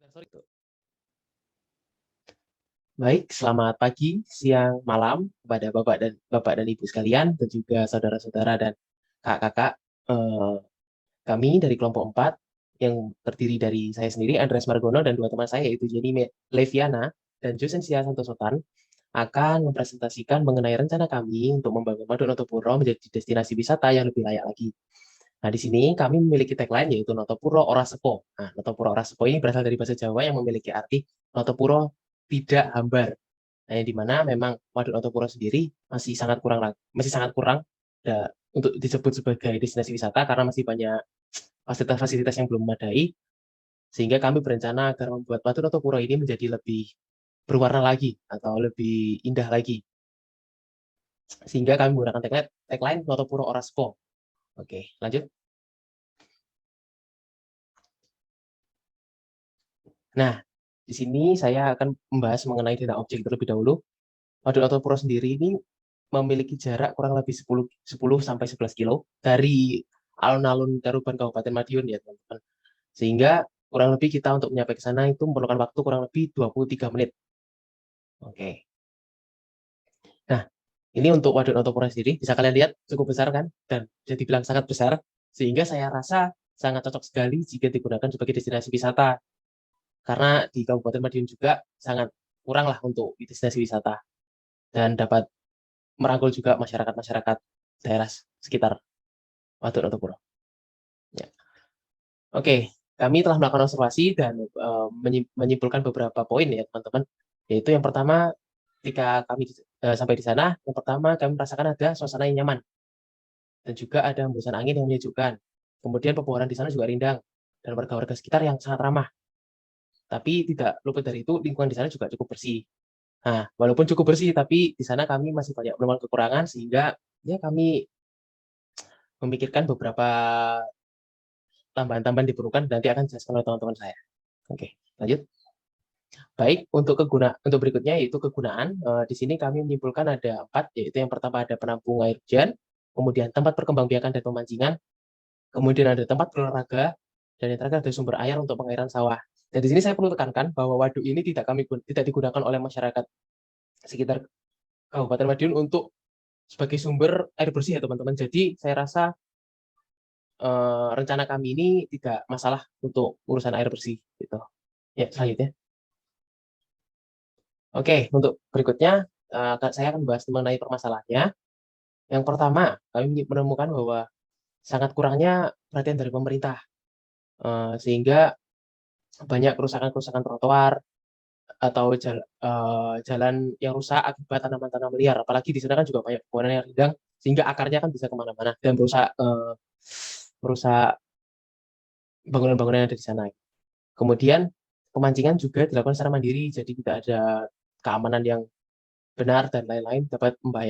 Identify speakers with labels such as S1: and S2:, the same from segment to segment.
S1: Sorry tuh. Baik, selamat pagi, siang, malam kepada Bapak dan Ibu sekalian dan juga saudara-saudara dan kakak-kakak. Eh, Kami dari kelompok 4 yang terdiri dari saya sendiri, Andreas Margono, dan dua teman saya yaitu Jenny Leviana dan Josensia Santosotan akan mempresentasikan mengenai rencana kami untuk membangun Waduk Notopuro menjadi destinasi wisata yang lebih layak lagi. Nah, di sini kami memiliki tagline yaitu Notopuro Ora Sepo. Nah, Notopuro Ora Sepo ini berasal dari bahasa Jawa yang memiliki arti Notopuro tidak hambar. Nah, yang dimana memang Waduk Notopuro sendiri masih sangat kurang untuk disebut sebagai destinasi wisata karena masih banyak fasilitas-fasilitas yang belum memadai, sehingga kami berencana agar membuat Waduk Notopuro ini menjadi lebih berwarna lagi atau lebih indah lagi, sehingga kami menggunakan tagline Notopuro Ora Sepo. Oke, lanjut. Nah, di sini saya akan membahas mengenai data objek terlebih dahulu. Waduk Notopuro sendiri ini memiliki jarak kurang lebih 10 sampai 11 kilo dari alun-alun Taruban Kabupaten Madiun ya teman-teman. Sehingga kurang lebih kita untuk menyampai ke sana itu memerlukan waktu kurang lebih 23 menit. Oke. Nah, ini untuk Waduk Notopuro sendiri, bisa kalian lihat cukup besar kan? Dan bisa dibilang sangat besar, sehingga saya rasa sangat cocok sekali jika digunakan sebagai destinasi wisata. Karena di Kabupaten Madiun juga sangat kurang lah untuk destinasi wisata. Dan dapat merangkul juga masyarakat-masyarakat daerah sekitar Waduk Notopuro. Ya. Oke, kami telah melakukan observasi dan menyimpulkan beberapa poin ya teman-teman. Yaitu yang pertama, ketika kami sampai di sana, yang pertama kami merasakan ada suasana yang nyaman dan juga ada hembusan angin yang menyejukkan. Kemudian pepohonan di sana juga rindang dan warga-warga sekitar yang sangat ramah. Tapi tidak luput dari itu, lingkungan di sana juga cukup bersih. Nah, walaupun cukup bersih, tapi di sana kami masih banyak menemukan kekurangan sehingga ya kami memikirkan beberapa tambahan-tambahan diperlukan nanti akan dijelaskan oleh teman-teman saya. Oke, lanjut. Baik, untuk berikutnya yaitu kegunaan. Di sini kami menyimpulkan ada 4, yaitu yang pertama ada penampung air hujan, kemudian tempat perkembangbiakan dan pemancingan, kemudian ada tempat berolahraga, dan yang terakhir ada sumber air untuk pengairan sawah. Dan di sini saya perlu tekankan bahwa waduk ini tidak digunakan oleh masyarakat sekitar Kabupaten Madiun untuk sebagai sumber air bersih ya teman-teman. Jadi saya rasa rencana kami ini tidak masalah untuk urusan air bersih gitu. Ya, selanjutnya. Oke, untuk berikutnya saya akan bahas mengenai permasalahannya. Yang pertama, kami menemukan bahwa sangat kurangnya perhatian dari pemerintah, sehingga banyak kerusakan-kerusakan trotoar atau jalan yang rusak akibat tanaman-tanaman liar. Apalagi di sana kan juga banyak pepohonan yang rindang, sehingga akarnya kan bisa kemana-mana dan merusak bangunan-bangunan yang ada di sana. Kemudian pemancingan juga dilakukan secara mandiri, jadi tidak ada keamanan yang benar dan lain-lain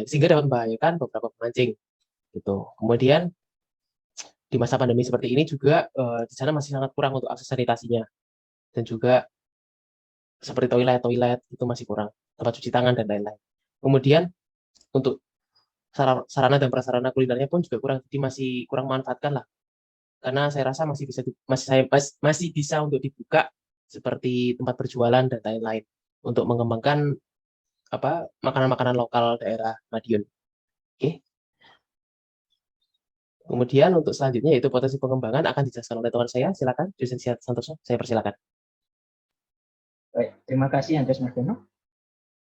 S1: sehingga dapat membahayakan beberapa pemancing gitu. Kemudian di masa pandemi seperti ini juga di sana masih sangat kurang untuk akses sanitasinya dan juga seperti toilet itu masih kurang, tempat cuci tangan dan lain-lain. Kemudian untuk sarana dan prasarana kulinernya pun juga kurang, jadi masih kurang memanfaatkan lah. Karena saya rasa masih bisa untuk dibuka seperti tempat berjualan dan lain-lain untuk mengembangkan makanan-makanan lokal daerah Madiun. Oke. Kemudian untuk selanjutnya yaitu potensi pengembangan akan dijelaskan oleh teman saya. Silakan, Jason Santoso, saya persilakan.
S2: Baik, terima kasih Andreas Margono.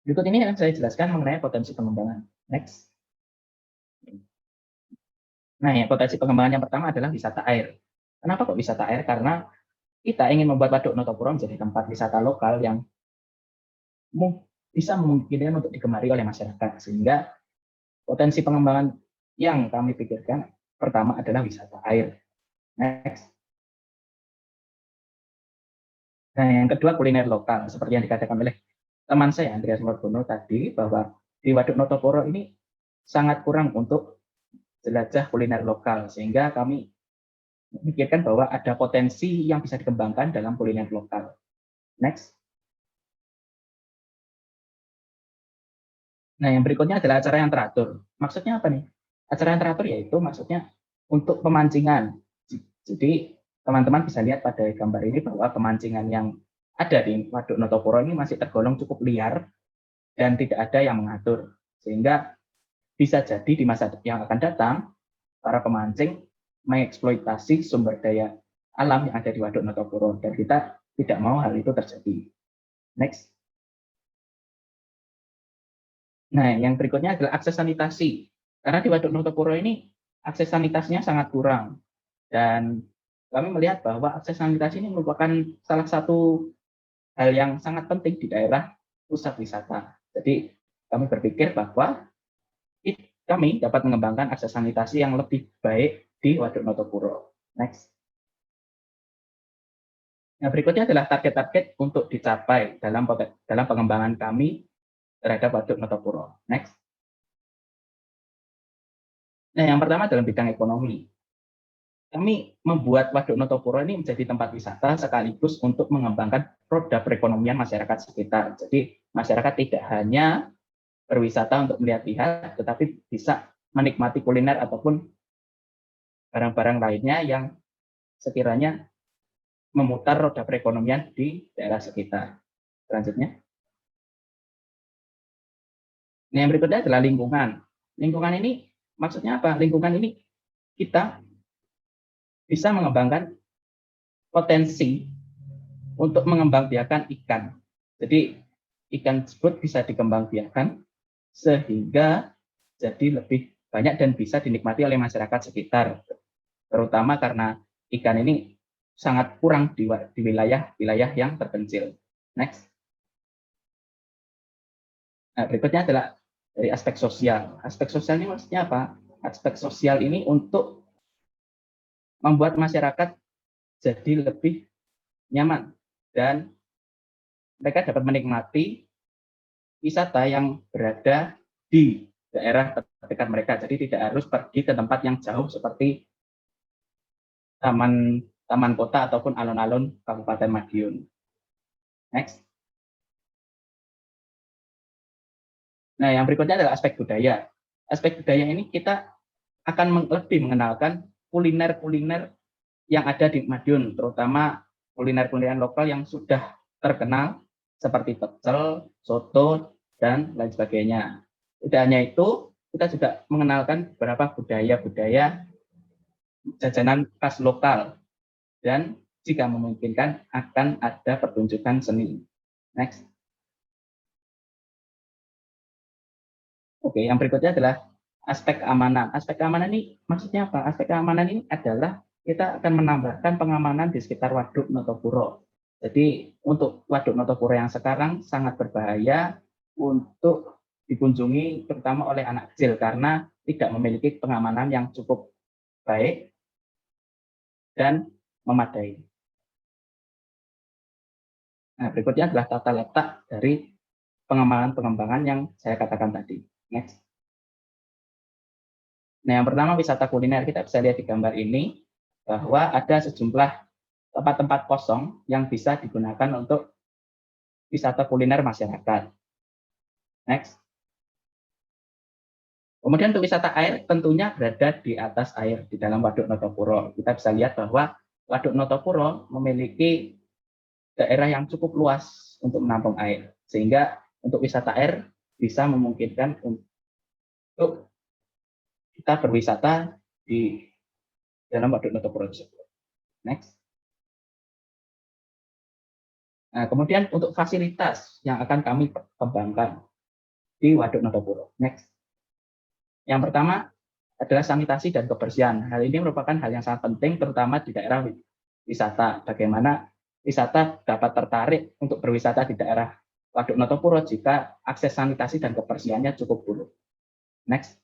S2: Berikut ini akan saya jelaskan mengenai potensi pengembangan. Next. Nah, ya, potensi pengembangan yang pertama adalah wisata air. Kenapa kok wisata air? Karena kita ingin membuat Waduk Notopuro menjadi tempat wisata lokal yang bisa memungkinkan untuk digemari oleh masyarakat. Sehingga potensi pengembangan yang kami pikirkan pertama adalah wisata air. Next. Nah, yang kedua kuliner lokal. Seperti yang dikatakan oleh teman saya Andreas Margono tadi, bahwa di Waduk Notopuro ini sangat kurang untuk jelajah kuliner lokal, sehingga kami memikirkan bahwa ada potensi yang bisa dikembangkan dalam kuliner lokal. Next. Nah, yang berikutnya adalah acara yang teratur. Maksudnya apa nih? Acara yang teratur yaitu maksudnya untuk pemancingan. Jadi teman-teman bisa lihat pada gambar ini bahwa pemancingan yang ada di Waduk Notopuro ini masih tergolong cukup liar dan tidak ada yang mengatur. Sehingga bisa jadi di masa yang akan datang, para pemancing mengeksploitasi sumber daya alam yang ada di Waduk Notopuro. Dan kita tidak mau hal itu terjadi. Next. Nah, yang berikutnya adalah akses sanitasi. Karena di Waduk Notopuro ini akses sanitasinya sangat kurang. Dan kami melihat bahwa akses sanitasi ini merupakan salah satu hal yang sangat penting di daerah pusat wisata. Jadi kami berpikir bahwa kami dapat mengembangkan akses sanitasi yang lebih baik di Waduk Notopuro. Next. Nah, berikutnya adalah target-target untuk dicapai dalam pengembangan kami terhadap Waduk Notopuro. Next. Nah, yang pertama dalam bidang ekonomi. Kami membuat Waduk Notopuro ini menjadi tempat wisata sekaligus untuk mengembangkan roda perekonomian masyarakat sekitar. Jadi masyarakat tidak hanya berwisata untuk melihat-lihat, tetapi bisa menikmati kuliner ataupun barang-barang lainnya yang sekiranya memutar roda perekonomian di daerah sekitar. Selanjutnya. Nah, yang berikutnya adalah lingkungan. Lingkungan ini maksudnya apa? Lingkungan ini kita bisa mengembangkan potensi untuk mengembangbiakan ikan. Jadi ikan tersebut bisa dikembangbiakan sehingga jadi lebih banyak dan bisa dinikmati oleh masyarakat sekitar. Terutama karena ikan ini sangat kurang di wilayah-wilayah yang terpencil. Next. Nah, berikutnya adalah dari aspek sosial. Aspek sosial ini maksudnya apa? Aspek sosial ini untuk membuat masyarakat jadi lebih nyaman dan mereka dapat menikmati wisata yang berada di daerah terdekat mereka. Jadi tidak harus pergi ke tempat yang jauh seperti taman kota ataupun alun-alun Kabupaten Madiun. Next. Nah, yang berikutnya adalah aspek budaya. Aspek budaya ini kita akan lebih mengenalkan kuliner-kuliner yang ada di Madiun, terutama kuliner-kuliner lokal yang sudah terkenal seperti pecel, soto, dan lain sebagainya. Tidak hanya itu, kita juga mengenalkan beberapa budaya-budaya jajanan khas lokal dan jika memungkinkan akan ada pertunjukan seni. Next. Oke, yang berikutnya adalah aspek keamanan. Aspek keamanan ini maksudnya apa? Aspek keamanan ini adalah kita akan menambahkan pengamanan di sekitar Waduk Notopuro. Jadi untuk Waduk Notopuro yang sekarang sangat berbahaya untuk dikunjungi terutama oleh anak kecil karena tidak memiliki pengamanan yang cukup baik dan memadai. Nah, berikutnya adalah tata letak dari pengembangan-pengembangan yang saya katakan tadi. Next. Nah, yang pertama wisata kuliner. Kita bisa lihat di gambar ini bahwa ada sejumlah tempat-tempat kosong yang bisa digunakan untuk wisata kuliner masyarakat. Next. Kemudian untuk wisata air tentunya berada di atas air di dalam Waduk Notopuro. Kita bisa lihat bahwa Waduk Notopuro memiliki daerah yang cukup luas untuk menampung air. Sehingga untuk wisata air bisa memungkinkan untuk kita berwisata di dalam Waduk Notopuro tersebut. Next. Nah, kemudian untuk fasilitas yang akan kami kembangkan di Waduk Notopuro. Next. Yang pertama adalah sanitasi dan kebersihan. Hal ini merupakan hal yang sangat penting terutama di daerah wisata. Bagaimana wisata dapat tertarik untuk berwisata di daerah Waduk Notopuro jika akses sanitasi dan kebersihannya cukup buruk. Next.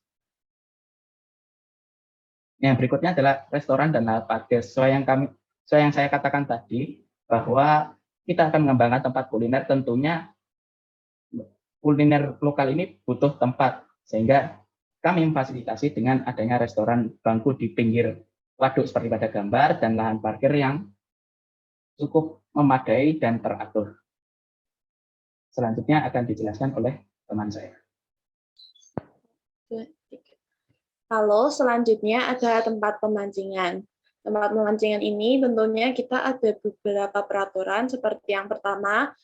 S2: Yang berikutnya adalah restoran dan lahan parkir. Sesuai yang saya katakan tadi bahwa kita akan mengembangkan tempat kuliner, tentunya kuliner lokal ini butuh tempat sehingga kami memfasilitasi dengan adanya restoran bangku di pinggir waduk seperti pada gambar dan lahan parkir yang cukup memadai dan teratur. Selanjutnya akan dijelaskan oleh teman saya.
S3: Lalu selanjutnya ada tempat pemancingan. Tempat pemancingan ini tentunya kita ada beberapa peraturan, seperti yang pertama,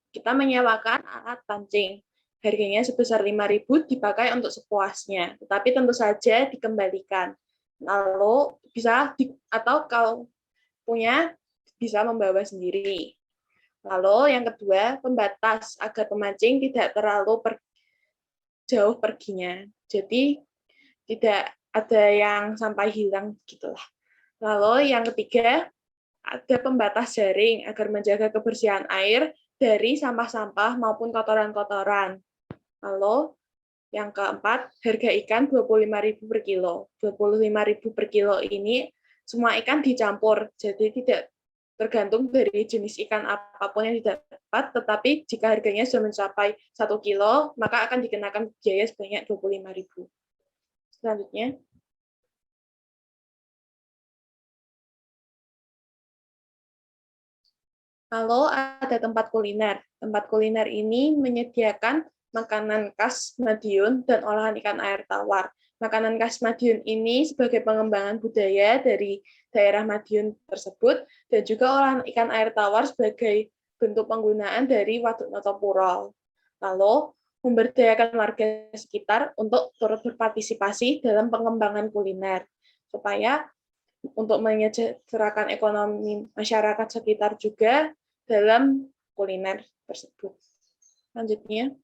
S3: kita menyewakan alat pancing. Harganya sebesar 5.000 dipakai untuk sepuasnya, tetapi tentu saja dikembalikan. Lalu atau kalau punya bisa membawa sendiri. Lalu yang kedua, pembatas agar pemancing tidak terlalu jauh perginya. Jadi tidak ada yang sampai hilang gitulah. Lalu yang ketiga, ada pembatas jaring agar menjaga kebersihan air dari sampah-sampah maupun kotoran-kotoran. Lalu yang keempat, harga ikan 25.000 per kilo. 25.000 per kilo ini semua ikan dicampur, jadi tidak tergantung dari jenis ikan apapun yang didapat, tetapi jika harganya sudah mencapai 1 kilo, maka akan dikenakan biaya sebanyak 25.000. Selanjutnya, lalu ada tempat kuliner. Tempat kuliner ini menyediakan makanan khas Madiun dan olahan ikan air tawar. Makanan khas Madiun ini sebagai pengembangan budaya dari daerah Madiun tersebut, dan juga olahan ikan air tawar sebagai bentuk penggunaan dari Waduk Notopuro. Lalu, memberdayakan warga sekitar untuk turut berpartisipasi dalam pengembangan kuliner, supaya untuk menyejahterakan ekonomi masyarakat sekitar juga dalam kuliner tersebut. Selanjutnya.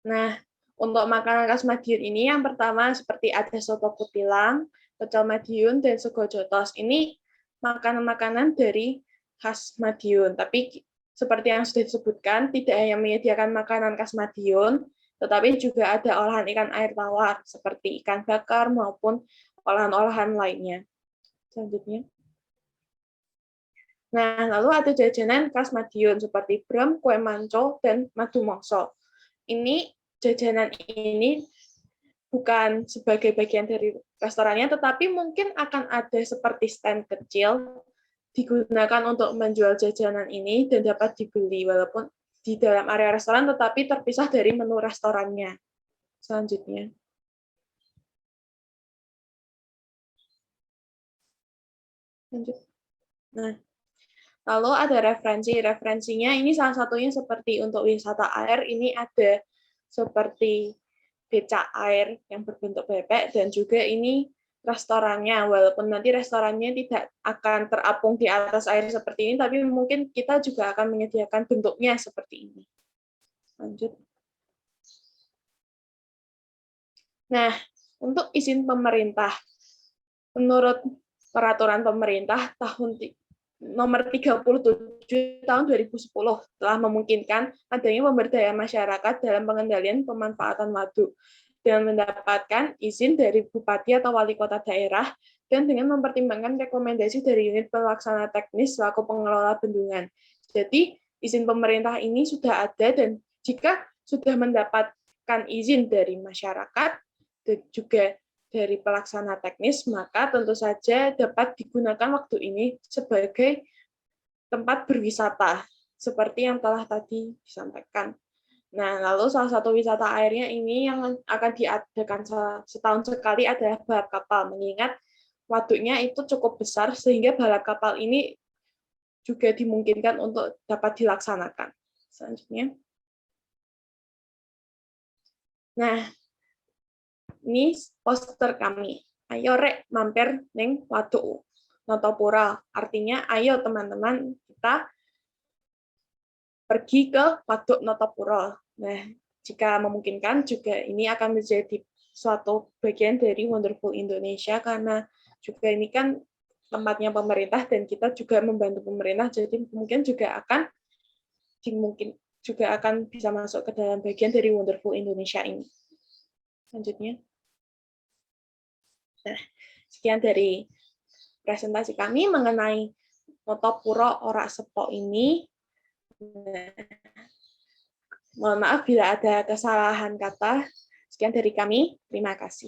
S3: Nah, untuk makanan khas Madiun ini yang pertama seperti ada soto kutilang, pecel Madiun, dan sego jotos. Ini makanan-makanan dari khas Madiun. Tapi seperti yang sudah disebutkan, tidak hanya menyediakan makanan khas Madiun, tetapi juga ada olahan ikan air tawar, seperti ikan bakar maupun olahan-olahan lainnya. Selanjutnya. Nah, lalu ada jajanan khas Madiun seperti brem, kue manco, dan madu mongso. Ini jajanan ini bukan sebagai bagian dari restorannya, tetapi mungkin akan ada seperti stand kecil digunakan untuk menjual jajanan ini dan dapat dibeli walaupun di dalam area restoran, tetapi terpisah dari menu restorannya. Selanjutnya. Lanjut. Nah, lalu ada referensi. Referensinya ini salah satunya seperti untuk wisata air, ini ada seperti becak air yang berbentuk bebek, dan juga ini restorannya. Walaupun nanti restorannya tidak akan terapung di atas air seperti ini, tapi mungkin kita juga akan menyediakan bentuknya seperti ini. Lanjut. Nah, untuk izin pemerintah. Menurut peraturan pemerintah tahun nomor 37 tahun 2010 telah memungkinkan adanya pemberdayaan masyarakat dalam pengendalian pemanfaatan waduk dengan mendapatkan izin dari bupati atau wali kota daerah dan dengan mempertimbangkan rekomendasi dari unit pelaksana teknis selaku pengelola bendungan. Jadi, izin pemerintah ini sudah ada, dan jika sudah mendapatkan izin dari masyarakat dan juga dari pelaksana teknis, maka tentu saja dapat digunakan waktu ini sebagai tempat berwisata, seperti yang telah tadi disampaikan. Nah, lalu salah satu wisata airnya ini yang akan diadakan setahun sekali adalah balap kapal, mengingat waduknya itu cukup besar, sehingga balap kapal ini juga dimungkinkan untuk dapat dilaksanakan. Selanjutnya. Nah, ini poster kami. Ayo rek mampir ning Waduk Notopuro. Artinya ayo teman-teman kita pergi ke Waduk Notopuro. Nah, jika memungkinkan juga ini akan menjadi suatu bagian dari Wonderful Indonesia, karena juga ini kan tempatnya pemerintah dan kita juga membantu pemerintah, jadi mungkin juga akan bisa masuk ke dalam bagian dari Wonderful Indonesia ini. Selanjutnya. Nah, sekian dari presentasi kami mengenai Notopuro Ora Sepo ini. Nah, mohon maaf bila ada kesalahan kata. Sekian dari kami. Terima kasih.